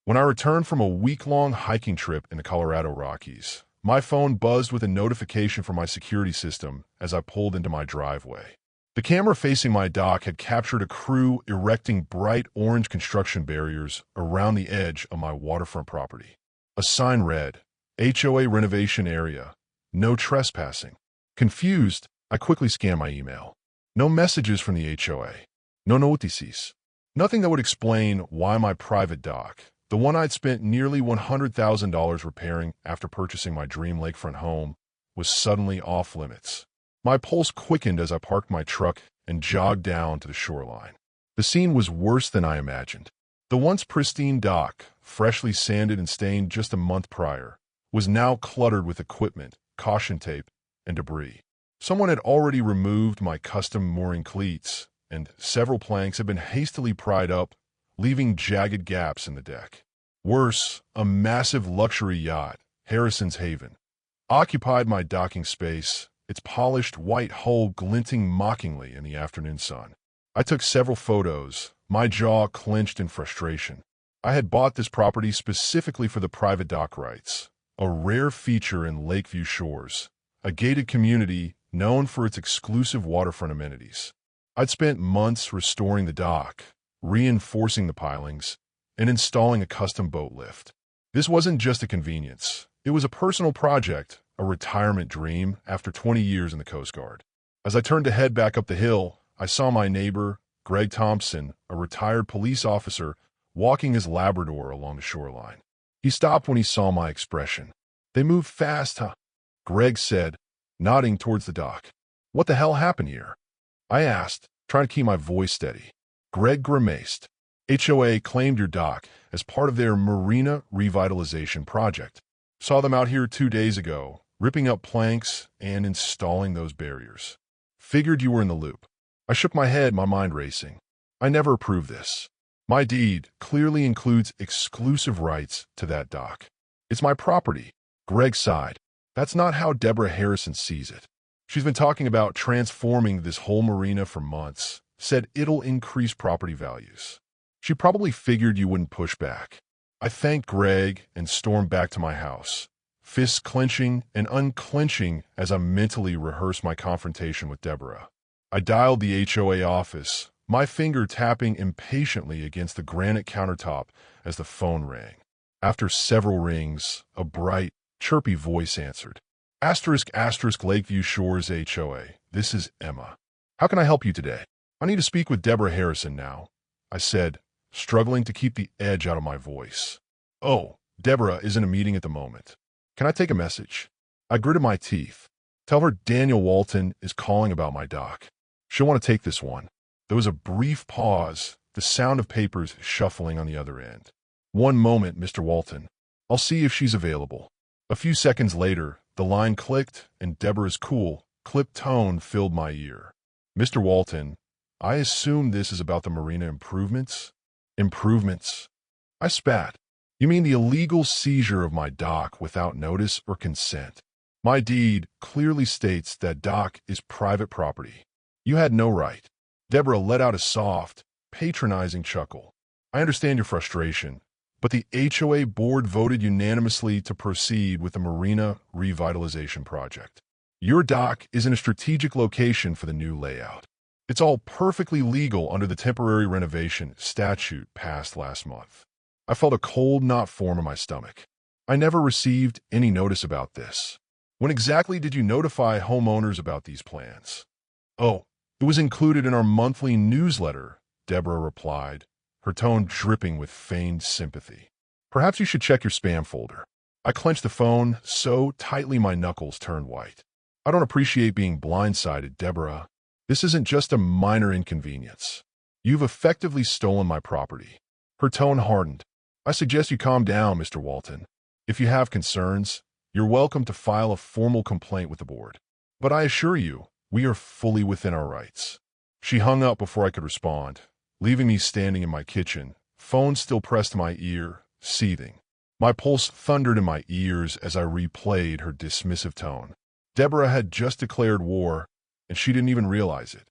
When I returned from a week-long hiking trip in the Colorado Rockies, my phone buzzed with a notification from my security system as I pulled into my driveway. The camera facing my dock had captured a crew erecting bright orange construction barriers around the edge of my waterfront property. A sign read, HOA renovation area, no trespassing. Confused, I quickly scanned my email. No messages from the HOA. No notices. Nothing that would explain why my private dock, the one I'd spent nearly $100,000 repairing after purchasing my dream lakefront home, was suddenly off limits. My pulse quickened as I parked my truck and jogged down to the shoreline. The scene was worse than I imagined. The once pristine dock, freshly sanded and stained just a month prior, was now cluttered with equipment, caution tape, and debris. Someone had already removed my custom mooring cleats, and several planks had been hastily pried up, leaving jagged gaps in the deck. Worse, a massive luxury yacht, Harrison's Haven, occupied my docking space, its polished white hull glinting mockingly in the afternoon sun. I took several photos, my jaw clenched in frustration. I had bought this property specifically for the private dock rights, a rare feature in Lakeview Shores, a gated community known for its exclusive waterfront amenities. I'd spent months restoring the dock, reinforcing the pilings, and installing a custom boat lift. This wasn't just a convenience. It was a personal project, a retirement dream after 20 years in the Coast Guard. As I turned to head back up the hill, I saw my neighbor, Greg Thompson, a retired police officer, walking his Labrador along the shoreline. He stopped when he saw my expression. "They move fast, huh?" Greg said, nodding towards the dock. "What the hell happened here?" I asked, trying to keep my voice steady. Greg grimaced. "HOA claimed your dock as part of their Marina revitalization project. Saw them out here 2 days ago, ripping up planks and installing those barriers. Figured you were in the loop." I shook my head, my mind racing. I never approved this. My deed clearly includes exclusive rights to that dock. It's my property. Greg sighed. That's not how Deborah Harrison sees it. She's been talking about transforming this whole marina for months, said it'll increase property values. She probably figured you wouldn't push back. I thanked Greg and stormed back to my house, fists clenching and unclenching as I mentally rehearsed my confrontation with Deborah. I dialed the HOA office, my finger tapping impatiently against the granite countertop as the phone rang. After several rings, a bright, chirpy voice answered. *** Lakeview Shores HOA. This is Emma. How can I help you today? I need to speak with Deborah Harrison now, I said, struggling to keep the edge out of my voice. Oh, Deborah is in a meeting at the moment. Can I take a message? I gritted my teeth. Tell her Daniel Walton is calling about my dock. She'll want to take this one. There was a brief pause, the sound of papers shuffling on the other end. One moment, Mr. Walton. I'll see if she's available. A few seconds later, the line clicked and Deborah's cool, clipped tone filled my ear. Mr. Walton, I assume this is about the marina improvements? Improvements? I spat. You mean the illegal seizure of my dock without notice or consent? My deed clearly states that dock is private property. You had no right. Deborah let out a soft, patronizing chuckle. I understand your frustration, but the HOA board voted unanimously to proceed with the Marina revitalization project. Your dock is in a strategic location for the new layout. It's all perfectly legal under the temporary renovation statute passed last month. I felt a cold knot form in my stomach. I never received any notice about this. When exactly did you notify homeowners about these plans? Oh, it was included in our monthly newsletter, Deborah replied, her tone dripping with feigned sympathy. Perhaps you should check your spam folder. I clenched the phone so tightly my knuckles turned white. I don't appreciate being blindsided, Deborah. This isn't just a minor inconvenience. You've effectively stolen my property. Her tone hardened. I suggest you calm down, Mr. Walton. If you have concerns, you're welcome to file a formal complaint with the board. But I assure you, we are fully within our rights. She hung up before I could respond, leaving me standing in my kitchen, phone still pressed to my ear, seething. My pulse thundered in my ears as I replayed her dismissive tone. Deborah had just declared war, and she didn't even realize it.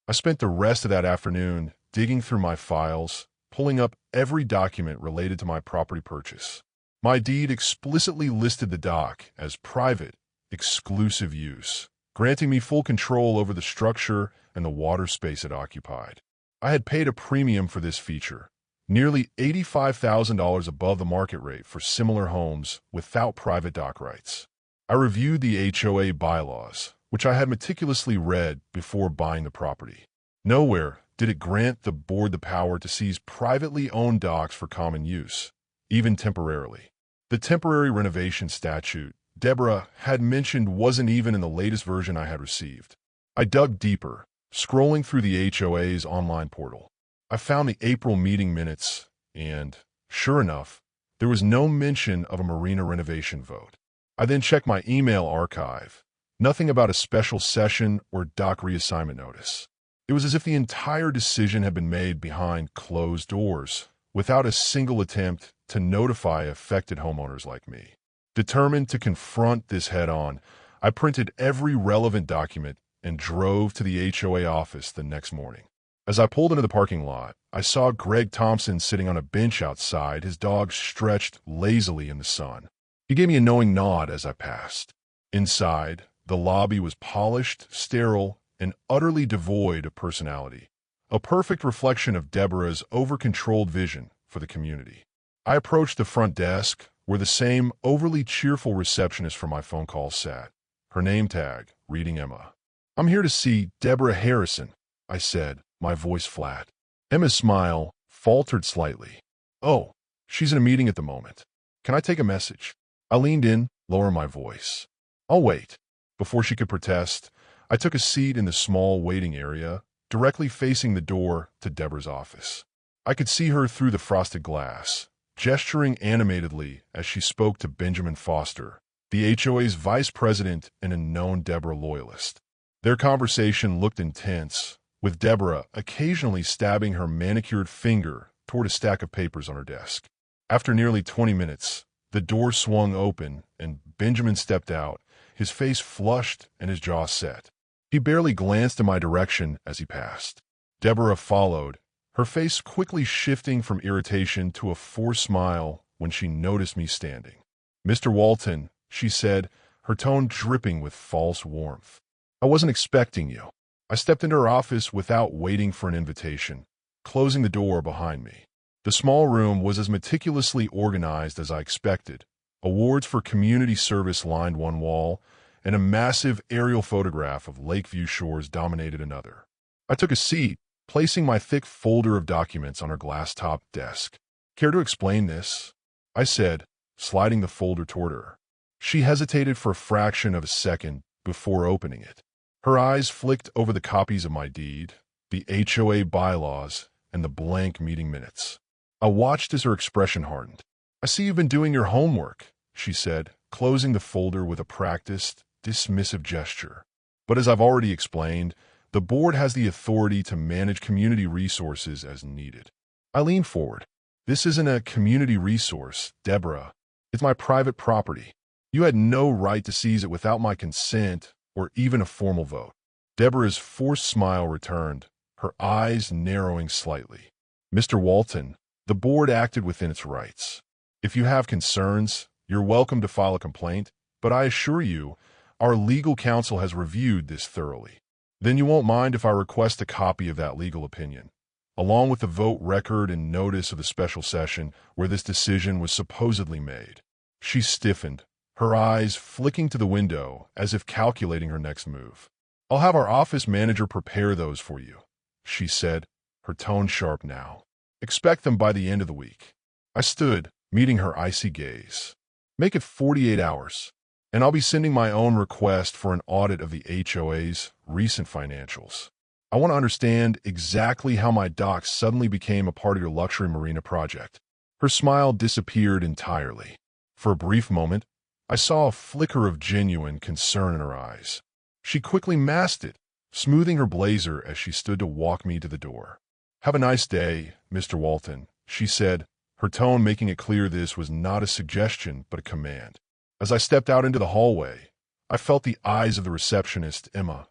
I spent the rest of that afternoon digging through my files, pulling up every document related to my property purchase. My deed explicitly listed the dock as private, exclusive use, granting me full control over the structure and the water space it occupied. I had paid a premium for this feature, nearly $85,000 above the market rate for similar homes without private dock rights. I reviewed the HOA bylaws, which I had meticulously read before buying the property. Nowhere did it grant the board the power to seize privately owned docks for common use, even temporarily. The temporary renovation statute Deborah had mentioned wasn't even in the latest version I had received. I dug deeper, scrolling through the HOA's online portal. I found the April meeting minutes, and, sure enough, there was no mention of a Marina renovation vote. I then checked my email archive. Nothing about a special session or dock reassignment notice. It was as if the entire decision had been made behind closed doors, without a single attempt to notify affected homeowners like me. Determined to confront this head-on, I printed every relevant document and drove to the HOA office the next morning. As I pulled into the parking lot, I saw Greg Thompson sitting on a bench outside, his dog stretched lazily in the sun. He gave me a knowing nod as I passed. Inside, the lobby was polished, sterile, and utterly devoid of personality, a perfect reflection of Deborah's over-controlled vision for the community. I approached the front desk, where the same overly cheerful receptionist from my phone call sat, her name tag reading Emma. "I'm here to see Deborah Harrison," I said, my voice flat. Emma's smile faltered slightly. "Oh, she's in a meeting at the moment. Can I take a message?" I leaned in, lowering my voice. "I'll wait." Before she could protest, I took a seat in the small waiting area, directly facing the door to Deborah's office. I could see her through the frosted glass, gesturing animatedly as she spoke to Benjamin Foster, the HOA's vice president and a known Deborah loyalist. Their conversation looked intense, with Deborah occasionally stabbing her manicured finger toward a stack of papers on her desk. After nearly 20 minutes, the door swung open and Benjamin stepped out, his face flushed and his jaw set. He barely glanced in my direction as he passed. Deborah followed, her face quickly shifting from irritation to a forced smile when she noticed me standing. "Mr. Walton," she said, her tone dripping with false warmth. "I wasn't expecting you." I stepped into her office without waiting for an invitation, closing the door behind me. The small room was as meticulously organized as I expected. Awards for community service lined one wall, and a massive aerial photograph of Lakeview Shores dominated another. I took a seat, placing my thick folder of documents on her glass-topped desk. "Care to explain this?" I said, sliding the folder toward her. She hesitated for a fraction of a second before opening it. Her eyes flicked over the copies of my deed, the HOA bylaws, and the blank meeting minutes. I watched as her expression hardened. "I see you've been doing your homework," she said, closing the folder with a practiced, dismissive gesture. "But as I've already explained, the board has the authority to manage community resources as needed." I leaned forward. "This isn't a community resource, Deborah. It's my private property. You had no right to seize it without my consent or even a formal vote." Deborah's forced smile returned, her eyes narrowing slightly. "Mr. Walton, the board acted within its rights. If you have concerns, you're welcome to file a complaint, but I assure you, our legal counsel has reviewed this thoroughly. Then you won't mind if I request a copy of that legal opinion, along with the vote record and notice of the special session where this decision was supposedly made." She stiffened, her eyes flicking to the window as if calculating her next move. "I'll have our office manager prepare those for you," she said, her tone sharp now. "Expect them by the end of the week." I stood, meeting her icy gaze. "Make it 48 hours, and I'll be sending my own request for an audit of the HOA's recent financials. I want to understand exactly how my dock suddenly became a part of your luxury marina project." Her smile disappeared entirely. For a brief moment, I saw a flicker of genuine concern in her eyes. She quickly masked it, smoothing her blazer as she stood to walk me to the door. "Have a nice day, Mr. Walton," she said, her tone making it clear this was not a suggestion but a command. As I stepped out into the hallway, I felt the eyes of the receptionist, Emma,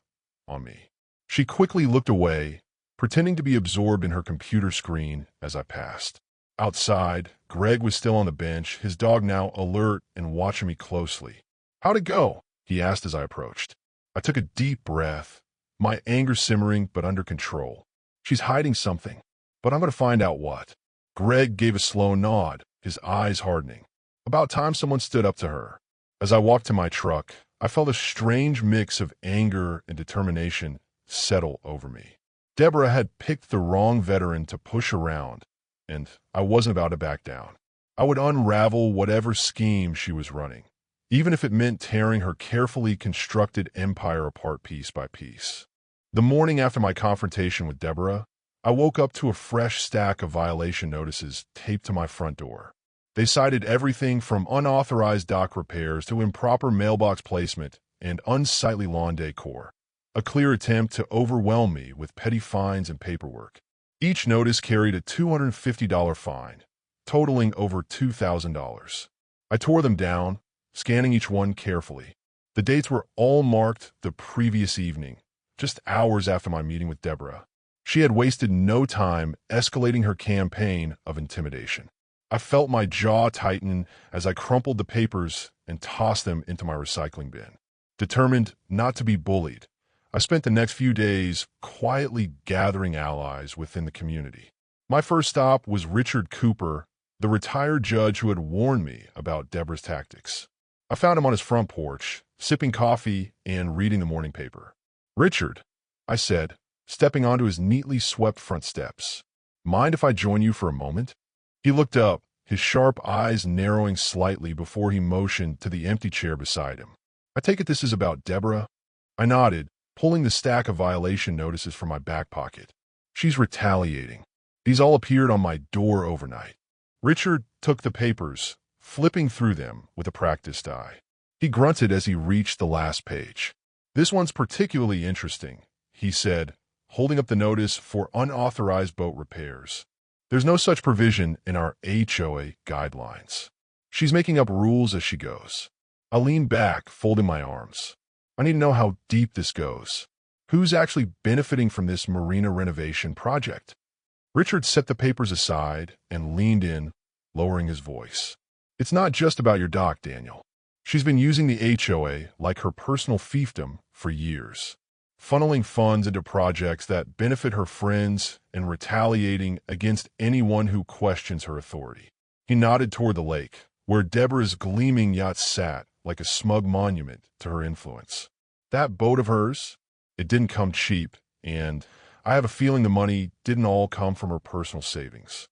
on me. She quickly looked away, pretending to be absorbed in her computer screen as I passed. Outside, Greg was still on the bench, his dog now alert and watching me closely. "How'd it go?" he asked as I approached. I took a deep breath, my anger simmering but under control. "She's hiding something, but I'm going to find out what." Greg gave a slow nod, his eyes hardening. About time someone stood up to her. As I walked to my truck, I felt a strange mix of anger and determination settle over me. Deborah had picked the wrong veteran to push around, and I wasn't about to back down. I would unravel whatever scheme she was running, even if it meant tearing her carefully constructed empire apart piece by piece. The morning after my confrontation with Deborah, I woke up to a fresh stack of violation notices taped to my front door. They cited everything from unauthorized dock repairs to improper mailbox placement and unsightly lawn decor, a clear attempt to overwhelm me with petty fines and paperwork. Each notice carried a $250 fine, totaling over $2,000. I tore them down, scanning each one carefully. The dates were all marked the previous evening, just hours after my meeting with Deborah. She had wasted no time escalating her campaign of intimidation. I felt my jaw tighten as I crumpled the papers and tossed them into my recycling bin. Determined not to be bullied, I spent the next few days quietly gathering allies within the community. My first stop was Richard Cooper, the retired judge who had warned me about Deborah's tactics. I found him on his front porch, sipping coffee and reading the morning paper. "Richard," I said, stepping onto his neatly swept front steps, "mind if I join you for a moment?" He looked up, his sharp eyes narrowing slightly before he motioned to the empty chair beside him. "I take it this is about Deborah?" I nodded, pulling the stack of violation notices from my back pocket. "She's retaliating. These all appeared on my door overnight." Richard took the papers, flipping through them with a practiced eye. He grunted as he reached the last page. "This one's particularly interesting," he said, holding up the notice for unauthorized boat repairs. "There's no such provision in our HOA guidelines. She's making up rules as she goes." I leaned back, folding my arms. I need to know how deep this goes. Who's actually benefiting from this Marina renovation project? Richard set the papers aside and leaned in, lowering his voice. "It's not just about your dock, Daniel. She's been using the HOA like her personal fiefdom for years, funneling funds into projects that benefit her friends and retaliating against anyone who questions her authority." He nodded toward the lake, where Deborah's gleaming yacht sat like a smug monument to her influence. "That boat of hers? It didn't come cheap, and I have a feeling the money didn't all come from her personal savings."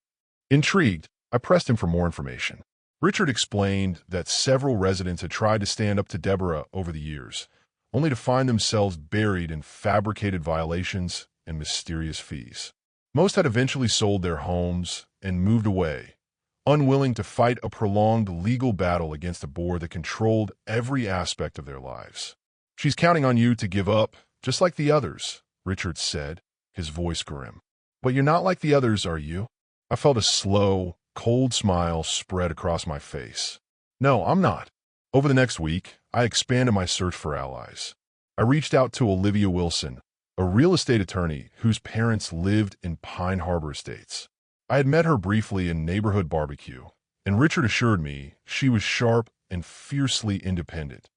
Intrigued, I pressed him for more information. Richard explained that several residents had tried to stand up to Deborah over the years, only to find themselves buried in fabricated violations and mysterious fees. Most had eventually sold their homes and moved away, unwilling to fight a prolonged legal battle against a board that controlled every aspect of their lives. "She's counting on you to give up, just like the others," Richard said, his voice grim. "But you're not like the others, are you?" I felt a slow, cold smile spread across my face. "No, I'm not." Over the next week, I expanded my search for allies. I reached out to Olivia Wilson, a real estate attorney whose parents lived in Pine Harbor Estates. I had met her briefly in neighborhood barbecue, and Richard assured me she was sharp and fiercely independent,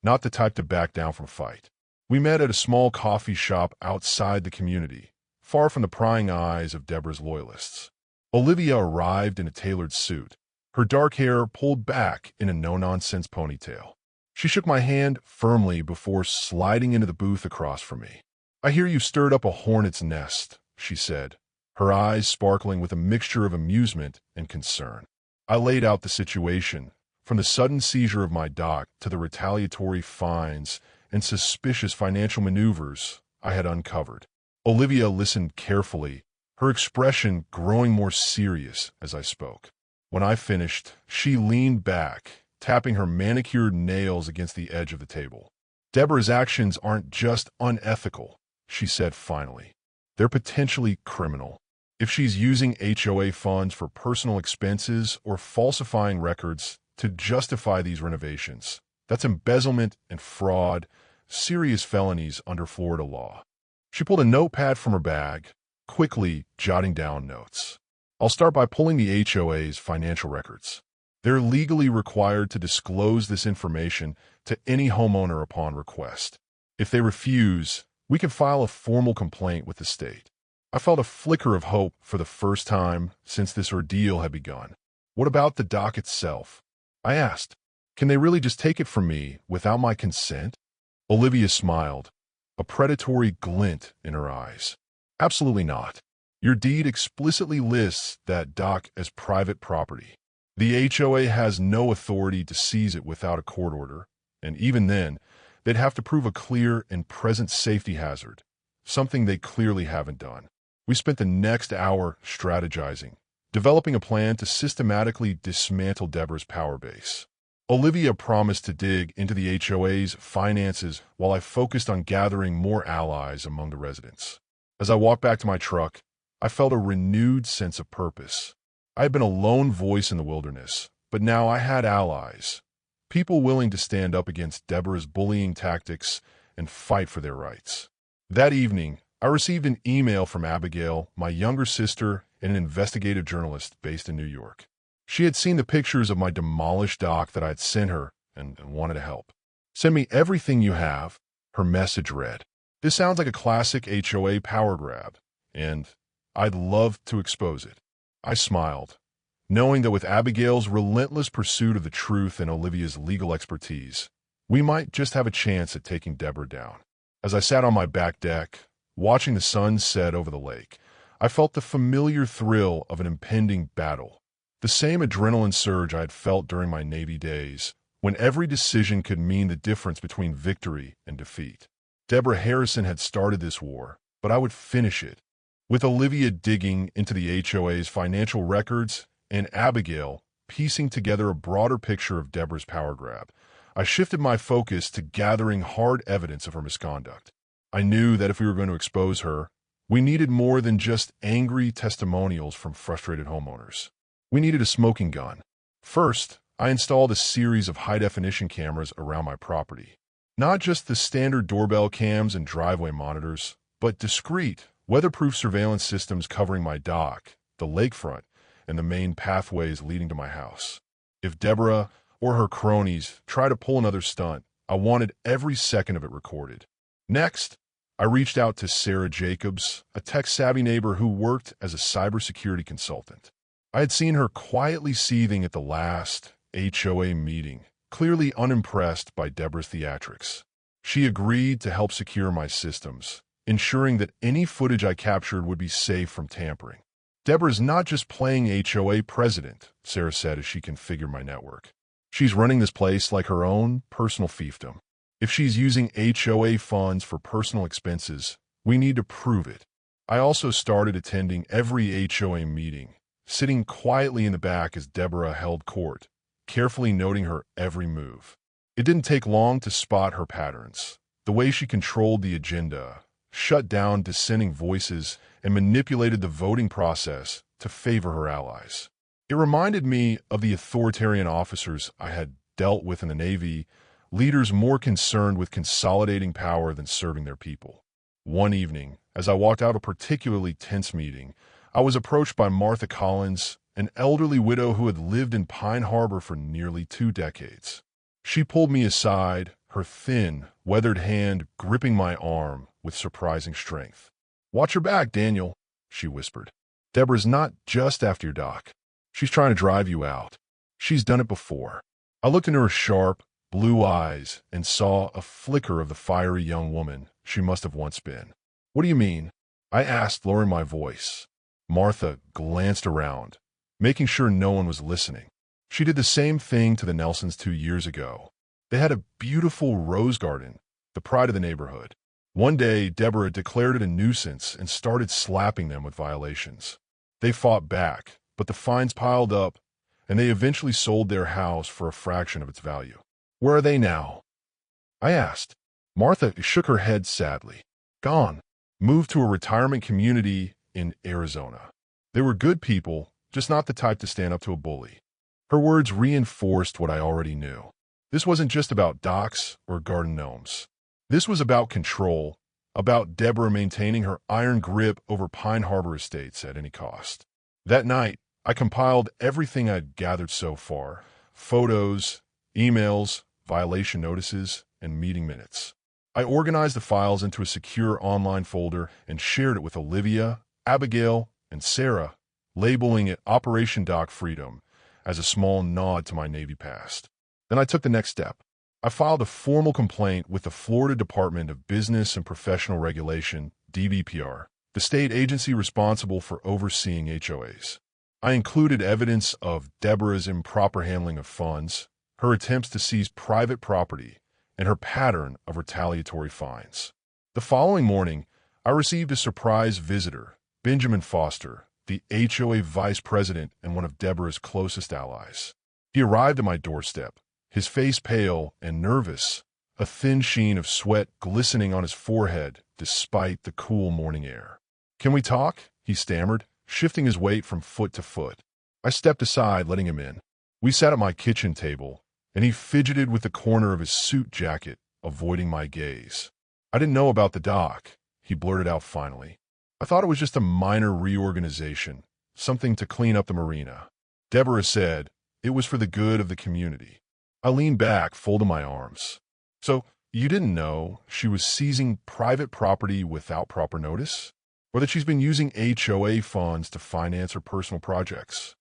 not the type to back down from a fight. We met at a small coffee shop outside the community, far from the prying eyes of Deborah's loyalists. Olivia arrived in a tailored suit, her dark hair pulled back in a no-nonsense ponytail. She shook my hand firmly before sliding into the booth across from me. "I hear you stirred up a hornet's nest," she said, her eyes sparkling with a mixture of amusement and concern. I laid out the situation, from the sudden seizure of my dock to the retaliatory fines and suspicious financial maneuvers I had uncovered. Olivia listened carefully, her expression growing more serious as I spoke. When I finished, she leaned back, tapping her manicured nails against the edge of the table. "Deborah's actions aren't just unethical," she said finally. "They're potentially criminal. If she's using HOA funds for personal expenses or falsifying records to justify these renovations, that's embezzlement and fraud, serious felonies under Florida law." She pulled a notepad from her bag, quickly jotting down notes. I'll start by pulling the HOA's financial records. They're legally required to disclose this information to any homeowner upon request. If they refuse, we can file a formal complaint with the state. I felt a flicker of hope for the first time since this ordeal had begun. What about the dock itself? I asked. Can they really just take it from me without my consent? Olivia smiled, a predatory glint in her eyes. Absolutely not. Your deed explicitly lists that dock as private property. The HOA has no authority to seize it without a court order, and even then, they'd have to prove a clear and present safety hazard, something they clearly haven't done. We spent the next hour strategizing, developing a plan to systematically dismantle Deborah's power base. Olivia promised to dig into the HOA's finances while I focused on gathering more allies among the residents. As I walked back to my truck, I felt a renewed sense of purpose. I had been a lone voice in the wilderness, but now I had allies, people willing to stand up against Deborah's bullying tactics and fight for their rights. That evening, I received an email from Abigail, my younger sister and an investigative journalist based in New York. She had seen the pictures of my demolished dock that I had sent her and wanted to help. "Send me everything you have," her message read. "This sounds like a classic HOA power grab, and I'd love to expose it." I smiled, knowing that with Abigail's relentless pursuit of the truth and Olivia's legal expertise, we might just have a chance at taking Deborah down. As I sat on my back deck, watching the sun set over the lake, I felt the familiar thrill of an impending battle. The same adrenaline surge I had felt during my Navy days, when every decision could mean the difference between victory and defeat. Deborah Harrison had started this war, but I would finish it. With Olivia digging into the HOA's financial records and Abigail piecing together a broader picture of Deborah's power grab, I shifted my focus to gathering hard evidence of her misconduct. I knew that if we were going to expose her, we needed more than just angry testimonials from frustrated homeowners. We needed a smoking gun. First, I installed a series of high-definition cameras around my property. Not just the standard doorbell cams and driveway monitors, but discrete, weatherproof surveillance systems covering my dock, the lakefront, and the main pathways leading to my house. If Deborah or her cronies try to pull another stunt, I wanted every second of it recorded. Next, I reached out to Sarah Jacobs, a tech-savvy neighbor who worked as a cybersecurity consultant. I had seen her quietly seething at the last HOA meeting, clearly unimpressed by Deborah's theatrics. She agreed to help secure my systems, ensuring that any footage I captured would be safe from tampering. "Deborah's not just playing HOA president," Sarah said as she configured my network. "She's running this place like her own personal fiefdom. If she's using HOA funds for personal expenses, we need to prove it." I also started attending every HOA meeting, sitting quietly in the back as Deborah held court, carefully noting her every move. It didn't take long to spot her patterns. The way she controlled the agenda, shut down dissenting voices, and manipulated the voting process to favor her allies. It reminded me of the authoritarian officers I had dealt with in the Navy, leaders more concerned with consolidating power than serving their people. One evening, as I walked out of a particularly tense meeting, I was approached by Martha Collins, an elderly widow who had lived in Pine Harbor for nearly 2 decades. She pulled me aside, her thin, weathered hand gripping my arm with surprising strength. "Watch your back, Daniel," she whispered. "Deborah's not just after your dock. She's trying to drive you out. She's done it before." I looked into her sharp, blue eyes and saw a flicker of the fiery young woman she must have once been. "What do you mean?" I asked, lowering my voice. Martha glanced around, making sure no one was listening. She did the same thing to the Nelsons 2 years ago. They had a beautiful rose garden, the pride of the neighborhood. One day, Deborah declared it a nuisance and started slapping them with violations. They fought back, but the fines piled up, and they eventually sold their house for a fraction of its value. "Where are they now?" I asked. Martha shook her head sadly. "Gone. Moved to a retirement community in Arizona. They were good people, just not the type to stand up to a bully." Her words reinforced what I already knew. This wasn't just about docks or garden gnomes. This was about control, about Deborah maintaining her iron grip over Pine Harbor Estates at any cost. That night, I compiled everything I'd gathered so far: photos, emails, violation notices, and meeting minutes. I organized the files into a secure online folder and shared it with Olivia, Abigail, and Sarah, labeling it Operation Dock Freedom as a small nod to my Navy past. Then I took the next step. I filed a formal complaint with the Florida Department of Business and Professional Regulation, DBPR, the state agency responsible for overseeing HOAs. I included evidence of Deborah's improper handling of funds, her attempts to seize private property, and her pattern of retaliatory fines. The following morning, I received a surprise visitor, Benjamin Foster, the HOA vice president and one of Deborah's closest allies. He arrived at my doorstep, his face pale and nervous, a thin sheen of sweat glistening on his forehead despite the cool morning air. "Can we talk?" he stammered, shifting his weight from foot to foot. I stepped aside, letting him in. We sat at my kitchen table, and he fidgeted with the corner of his suit jacket, avoiding my gaze. "I didn't know about the dock," he blurted out finally. "I thought it was just a minor reorganization, something to clean up the marina." Deborah said it was for the good of the community. I leaned back, folding my arms. "So, you didn't know she was seizing private property without proper notice? Or that she's been using HOA funds to finance her personal projects?"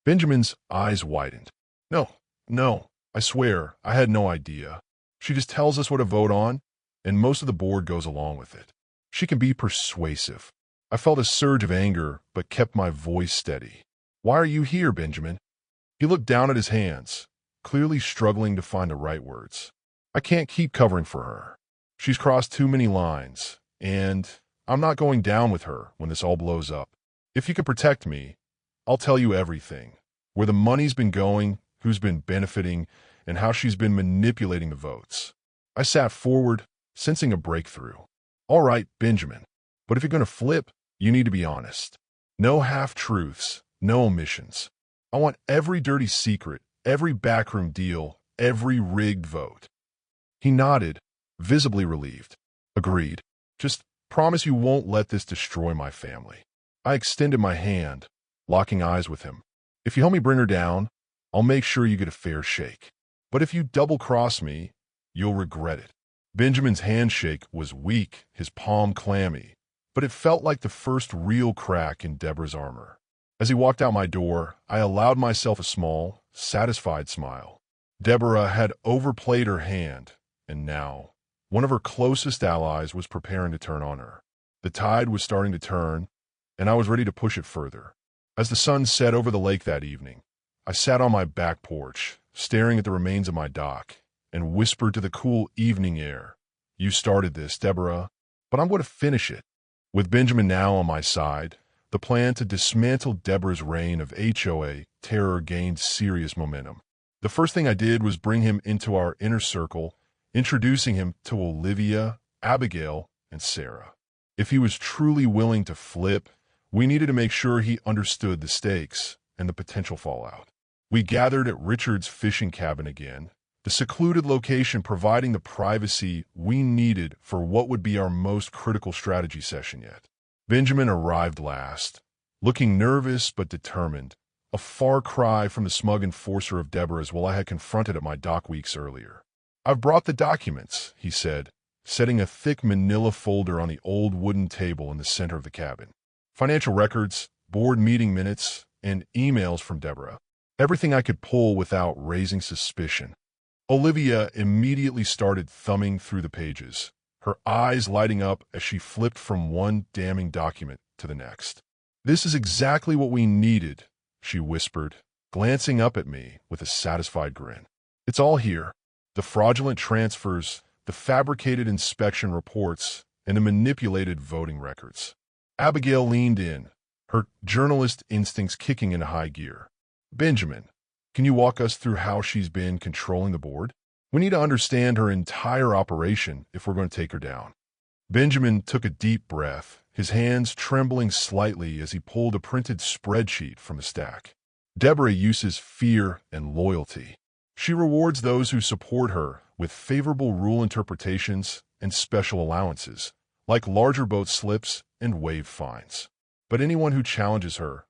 Benjamin's eyes widened. No, I swear, I had no idea. She just tells us what to vote on, and most of the board goes along with it. She can be persuasive." I felt a surge of anger, but kept my voice steady. "Why are you here, Benjamin?" He looked down at his hands, clearly struggling to find the right words. "I can't keep covering for her. She's crossed too many lines, and I'm not going down with her when this all blows up. If you can protect me, I'll tell you everything. Where the money's been going, who's been benefiting, and how she's been manipulating the votes." I sat forward, sensing a breakthrough. "All right, Benjamin, but if you're going to flip, you need to be honest. No half-truths, no omissions. I want every dirty secret, every backroom deal, every rigged vote." He nodded, visibly relieved. "Agreed. Just promise you won't let this destroy my family." I extended my hand, locking eyes with him. "If you help me bring her down, I'll make sure you get a fair shake. But if you double-cross me, you'll regret it." Benjamin's handshake was weak, his palm clammy, but it felt like the first real crack in Deborah's armor. As he walked out my door, I allowed myself a small, satisfied smile. Deborah had overplayed her hand, and now one of her closest allies was preparing to turn on her. The tide was starting to turn, and I was ready to push it further. As the sun set over the lake that evening, I sat on my back porch, staring at the remains of my dock, and whispered to the cool evening air, "You started this, Deborah, but I'm going to finish it." With Benjamin now on my side, the plan to dismantle Deborah's reign of HOA terror gained serious momentum. The first thing I did was bring him into our inner circle, introducing him to Olivia, Abigail, and Sarah. If he was truly willing to flip, we needed to make sure he understood the stakes and the potential fallout. We gathered at Richard's fishing cabin again, the secluded location providing the privacy we needed for what would be our most critical strategy session yet. Benjamin arrived last, looking nervous but determined, a far cry from the smug enforcer of Deborah's I had confronted at my dock weeks earlier. "I've brought the documents," he said, setting a thick manila folder on the old wooden table in the center of the cabin. Financial records, board meeting minutes, and emails from Deborah. Everything I could pull without raising suspicion. Olivia immediately started thumbing through the pages, her eyes lighting up as she flipped from one damning document to the next. "This is exactly what we needed," she whispered, glancing up at me with a satisfied grin. "It's all here. The fraudulent transfers, the fabricated inspection reports, and the manipulated voting records." Abigail leaned in, her journalist instincts kicking into high gear. "Benjamin, can you walk us through how she's been controlling the board? We need to understand her entire operation if we're going to take her down." Benjamin took a deep breath, his hands trembling slightly as he pulled a printed spreadsheet from a stack. "Deborah uses fear and loyalty. She rewards those who support her with favorable rule interpretations and special allowances, like larger boat slips and wave fines. But anyone who challenges her,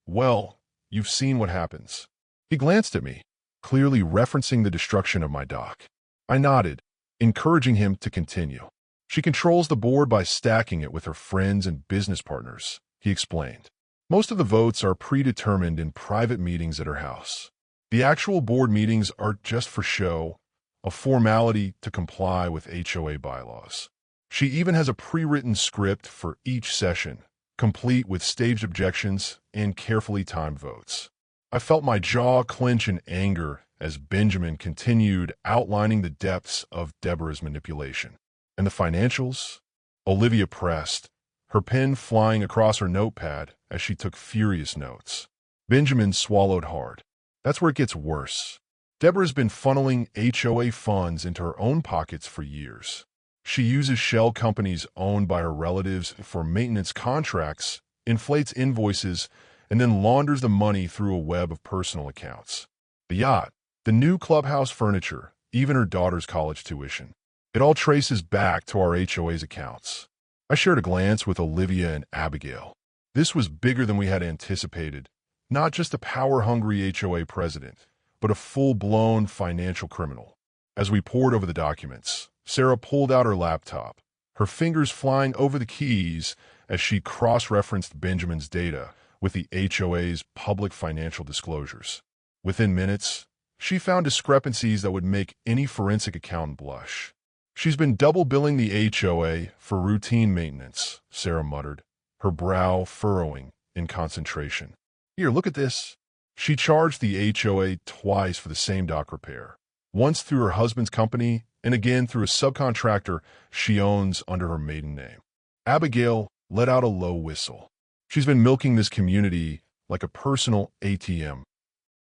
well, you've seen what happens. He glanced at me, clearly referencing the destruction of my dock. I nodded, encouraging him to continue. She controls the board by stacking it with her friends and business partners, he explained. Most of the votes are predetermined in private meetings at her house. The actual board meetings are just for show, a formality to comply with HOA bylaws. She even has a pre-written script for each session, complete with staged objections and carefully timed votes. I felt my jaw clench in anger as Benjamin continued outlining the depths of Deborah's manipulation. And the financials? Olivia pressed, her pen flying across her notepad as she took furious notes. Benjamin swallowed hard. That's where it gets worse. Deborah's been funneling HOA funds into her own pockets for years. She uses shell companies owned by her relatives for maintenance contracts, inflates invoices, and then launders the money through a web of personal accounts. The yacht, the new clubhouse furniture, even her daughter's college tuition. It all traces back to our HOA's accounts. I shared a glance with Olivia and Abigail. This was bigger than we had anticipated. Not just a power-hungry HOA president, but a full-blown financial criminal. As we pored over the documents, Sarah pulled out her laptop, her fingers flying over the keys as she cross-referenced Benjamin's data with the HOA's public financial disclosures. Within minutes, she found discrepancies that would make any forensic accountant blush. She's been double-billing the HOA for routine maintenance, Sarah muttered, her brow furrowing in concentration. Here, look at this. She charged the HOA twice for the same dock repair, once through her husband's company and again through a subcontractor she owns under her maiden name. Abigail let out a low whistle. She's been milking this community like a personal ATM.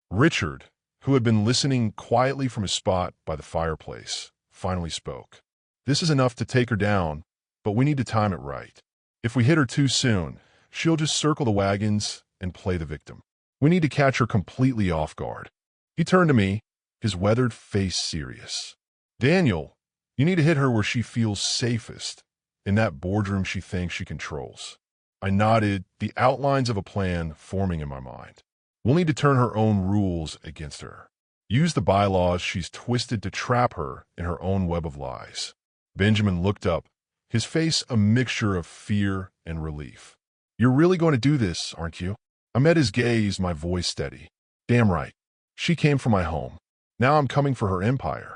Richard, who had been listening quietly from his spot by the fireplace, finally spoke. This is enough to take her down, but we need to time it right. If we hit her too soon, she'll just circle the wagons and play the victim. We need to catch her completely off guard. He turned to me, his weathered face serious. Daniel, you need to hit her where she feels safest, in that boardroom she thinks she controls. I nodded, the outlines of a plan forming in my mind. We'll need to turn her own rules against her. Use the bylaws she's twisted to trap her in her own web of lies. Benjamin looked up, his face a mixture of fear and relief. You're really going to do this, aren't you? I met his gaze, my voice steady. Damn right. She came for my home. Now I'm coming for her empire.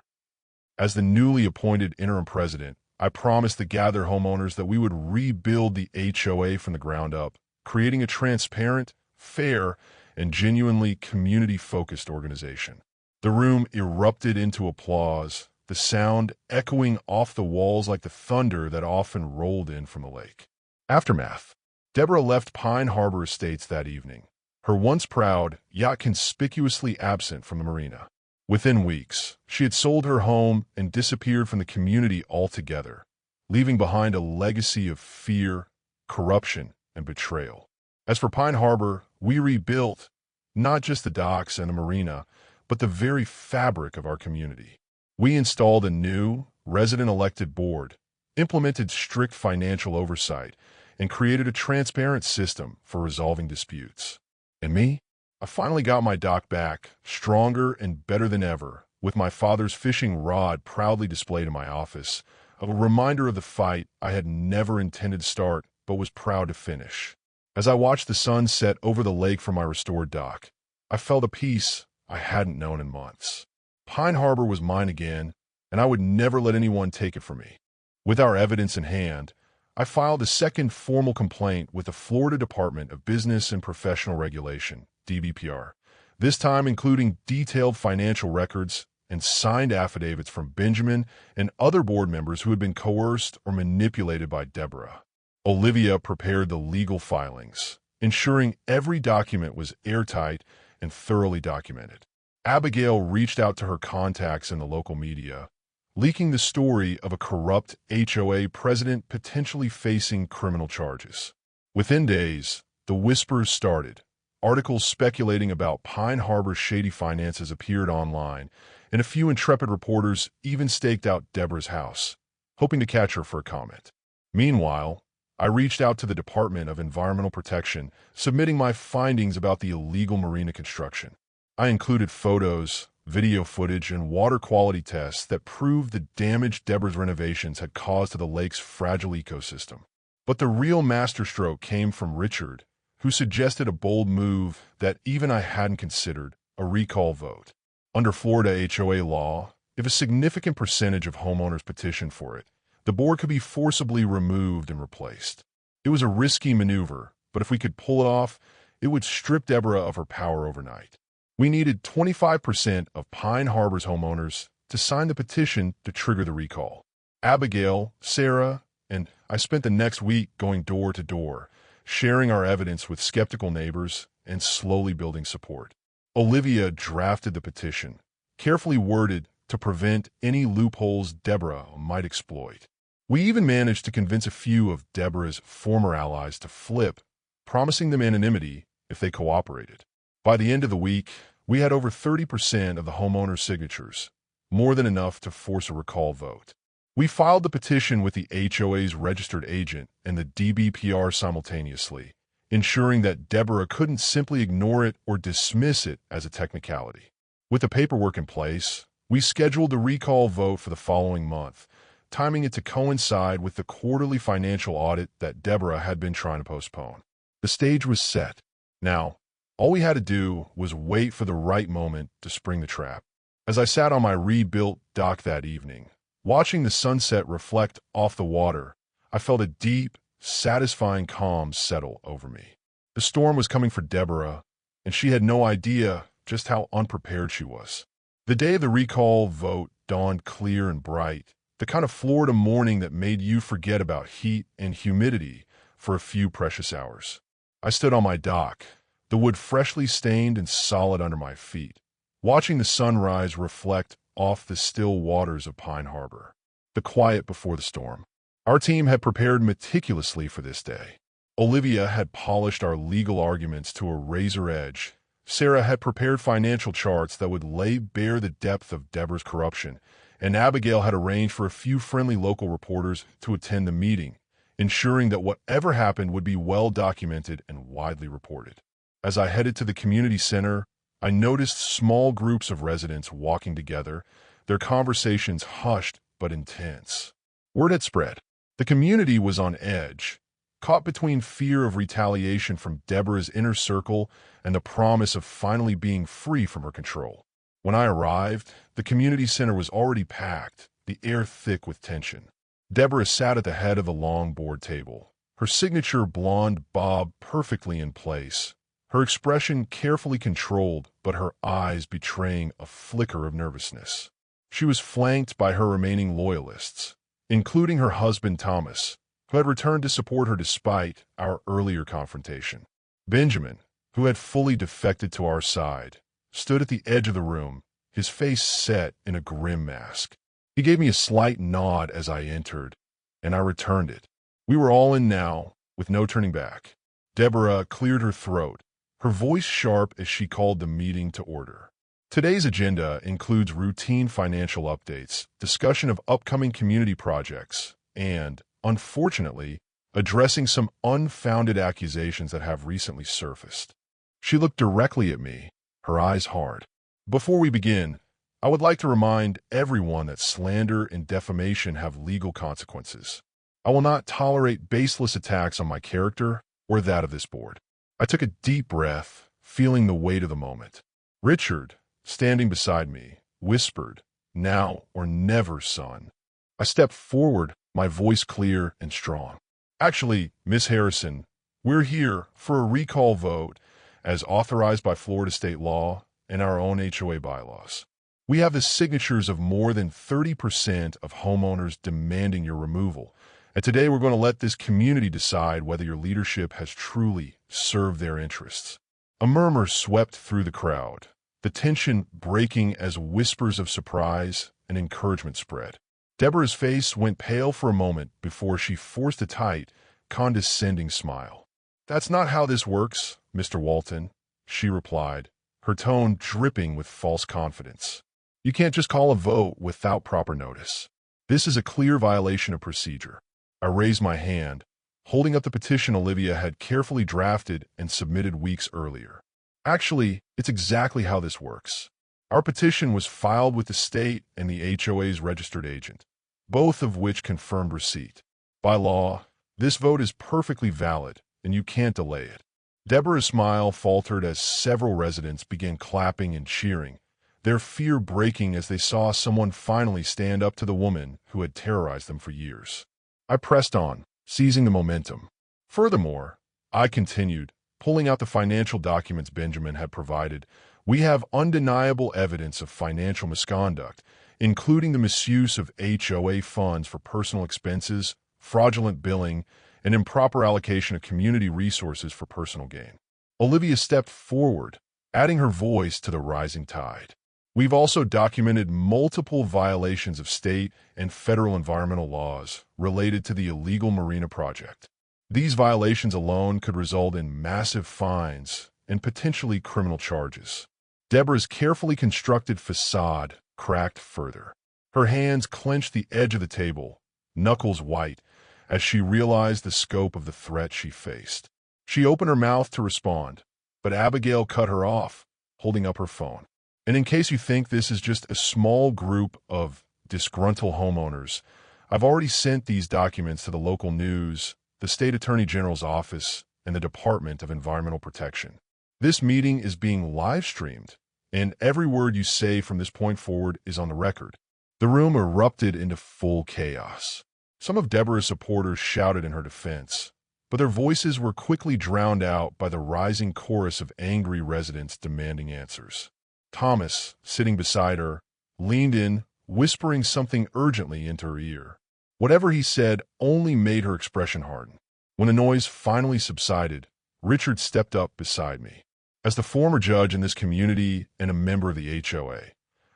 As the newly appointed interim president, I promised the Gather homeowners that we would rebuild the HOA from the ground up, creating a transparent, fair, and genuinely community-focused organization. The room erupted into applause, the sound echoing off the walls like the thunder that often rolled in from the lake. Aftermath. Deborah left Pine Harbor Estates that evening, her once proud yacht conspicuously absent from the marina. Within weeks, she had sold her home and disappeared from the community altogether, leaving behind a legacy of fear, corruption, and betrayal. As for Pine Harbor, we rebuilt not just the docks and the marina, but the very fabric of our community. We installed a new, resident-elected board, implemented strict financial oversight, and created a transparent system for resolving disputes. And me? I finally got my dock back, stronger and better than ever, with my father's fishing rod proudly displayed in my office, a reminder of the fight I had never intended to start but was proud to finish. As I watched the sun set over the lake from my restored dock, I felt a peace I hadn't known in months. Pine Harbor was mine again, and I would never let anyone take it from me. With our evidence in hand, I filed a second formal complaint with the Florida Department of Business and Professional Regulation, DBPR, this time including detailed financial records and signed affidavits from Benjamin and other board members who had been coerced or manipulated by Deborah. Olivia prepared the legal filings, ensuring every document was airtight and thoroughly documented. Abigail reached out to her contacts in the local media, leaking the story of a corrupt HOA president potentially facing criminal charges. Within days, the whispers started. Articles speculating about Pine Harbor's shady finances appeared online, and a few intrepid reporters even staked out Deborah's house, hoping to catch her for a comment. Meanwhile, I reached out to the Department of Environmental Protection, submitting my findings about the illegal marina construction. I included photos, video footage, and water quality tests that proved the damage Deborah's renovations had caused to the lake's fragile ecosystem. But the real masterstroke came from Richard, who suggested a bold move that even I hadn't considered: a recall vote. Under Florida HOA law, if a significant percentage of homeowners petitioned for it, the board could be forcibly removed and replaced. It was a risky maneuver, but if we could pull it off, it would strip Deborah of her power overnight. We needed 25% of Pine Harbor's homeowners to sign the petition to trigger the recall. Abigail, Sarah, and I spent the next week going door to door, sharing our evidence with skeptical neighbors and slowly building support. Olivia drafted the petition, carefully worded to prevent any loopholes Deborah might exploit. We even managed to convince a few of Deborah's former allies to flip, promising them anonymity if they cooperated. By the end of the week, we had over 30% of the homeowners' signatures, more than enough to force a recall vote. We filed the petition with the HOA's registered agent and the DBPR simultaneously, ensuring that Deborah couldn't simply ignore it or dismiss it as a technicality. With the paperwork in place, we scheduled the recall vote for the following month, timing it to coincide with the quarterly financial audit that Deborah had been trying to postpone. The stage was set. Now, all we had to do was wait for the right moment to spring the trap. As I sat on my rebuilt dock that evening, watching the sunset reflect off the water, I felt a deep, satisfying calm settle over me. The storm was coming for Deborah, and she had no idea just how unprepared she was. The day of the recall vote dawned clear and bright, the kind of Florida morning that made you forget about heat and humidity for a few precious hours. I stood on my dock, the wood freshly stained and solid under my feet, watching the sunrise reflect off the still waters of Pine Harbor. The quiet before the storm. Our team had prepared meticulously for this day. Olivia had polished our legal arguments to a razor edge. Sarah had prepared financial charts that would lay bare the depth of Deborah's corruption, and Abigail had arranged for a few friendly local reporters to attend the meeting, ensuring that whatever happened would be well documented and widely reported. As I headed to the community center, I noticed small groups of residents walking together, their conversations hushed but intense. Word had spread. The community was on edge, caught between fear of retaliation from Deborah's inner circle and the promise of finally being free from her control. When I arrived, the community center was already packed, the air thick with tension. Deborah sat at the head of the long board table, her signature blonde bob perfectly in place, her expression carefully controlled, but her eyes betraying a flicker of nervousness. She was flanked by her remaining loyalists, including her husband Thomas, who had returned to support her despite our earlier confrontation. Benjamin, who had fully defected to our side, stood at the edge of the room, his face set in a grim mask. He gave me a slight nod as I entered, and I returned it. We were all in now, with no turning back. Deborah cleared her throat, her voice sharp as she called the meeting to order. Today's agenda includes routine financial updates, discussion of upcoming community projects, and, unfortunately, addressing some unfounded accusations that have recently surfaced. She looked directly at me, her eyes hard. Before we begin, I would like to remind everyone that slander and defamation have legal consequences. I will not tolerate baseless attacks on my character or that of this board. I took a deep breath, feeling the weight of the moment. Richard, standing beside me, whispered, "Now or never, son." I stepped forward, my voice clear and strong. "Actually, Miss Harrison, we're here for a recall vote as authorized by Florida state law and our own HOA bylaws. We have the signatures of more than 30% of homeowners demanding your removal, and today we're going to let this community decide whether your leadership has truly served their interests." A murmur swept through the crowd, the tension breaking as whispers of surprise and encouragement spread. Deborah's face went pale for a moment before she forced a tight, condescending smile. "That's not how this works, Mr. Walton," she replied, her tone dripping with false confidence. "You can't just call a vote without proper notice. This is a clear violation of procedure." I raised my hand, holding up the petition Olivia had carefully drafted and submitted weeks earlier. Actually, it's exactly how this works. Our petition was filed with the state and the HOA's registered agent, both of which confirmed receipt. By law, this vote is perfectly valid, and you can't delay it. Deborah's smile faltered as several residents began clapping and cheering, their fear breaking as they saw someone finally stand up to the woman who had terrorized them for years. I pressed on, seizing the momentum. Furthermore, I continued, pulling out the financial documents Benjamin had provided. We have undeniable evidence of financial misconduct, including the misuse of HOA funds for personal expenses, fraudulent billing, and improper allocation of community resources for personal gain. Olivia stepped forward, adding her voice to the rising tide. We've also documented multiple violations of state and federal environmental laws related to the illegal Marina project. These violations alone could result in massive fines and potentially criminal charges. Deborah's carefully constructed facade cracked further. Her hands clenched the edge of the table, knuckles white, as she realized the scope of the threat she faced. She opened her mouth to respond, but Abigail cut her off, holding up her phone. And in case you think this is just a small group of disgruntled homeowners, I've already sent these documents to the local news, the State Attorney General's office, and the Department of Environmental Protection. This meeting is being live-streamed, and every word you say from this point forward is on the record. The room erupted into full chaos. Some of Deborah's supporters shouted in her defense, but their voices were quickly drowned out by the rising chorus of angry residents demanding answers. Thomas, sitting beside her, leaned in, whispering something urgently into her ear. Whatever he said only made her expression harden. When the noise finally subsided, Richard stepped up beside me. As the former judge in this community and a member of the HOA,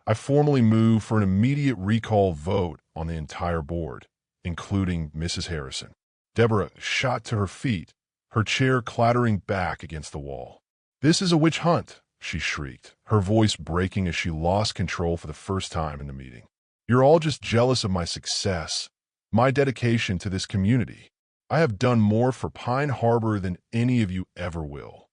I formally move for an immediate recall vote on the entire board, including Mrs. Harrison. Deborah shot to her feet, her chair clattering back against the wall. "This is a witch hunt," she shrieked, her voice breaking as she lost control for the first time in the meeting. "You're all just jealous of my success, my dedication to this community. I have done more for Pine Harbor than any of you ever will."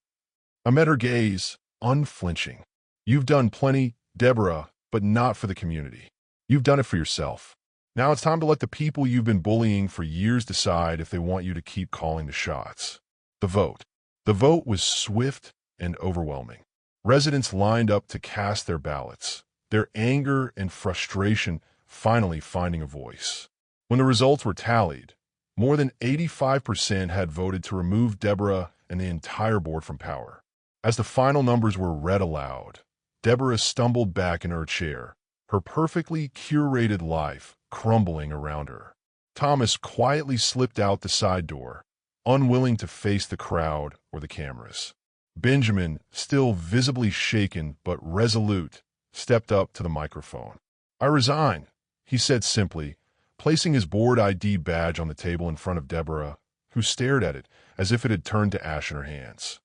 I met her gaze, unflinching. "You've done plenty, Deborah, but not for the community. You've done it for yourself. Now it's time to let the people you've been bullying for years decide if they want you to keep calling the shots." The vote. The vote was swift and overwhelming. Residents lined up to cast their ballots, their anger and frustration finally finding a voice. When the results were tallied, more than 85% had voted to remove Deborah and the entire board from power. As the final numbers were read aloud, Deborah stumbled back in her chair, her perfectly curated life crumbling around her. Thomas quietly slipped out the side door, unwilling to face the crowd or the cameras. Benjamin, still visibly shaken but resolute, stepped up to the microphone. "I resign," he said simply, placing his board ID badge on the table in front of Deborah, who stared at it as if it had turned to ash in her hands.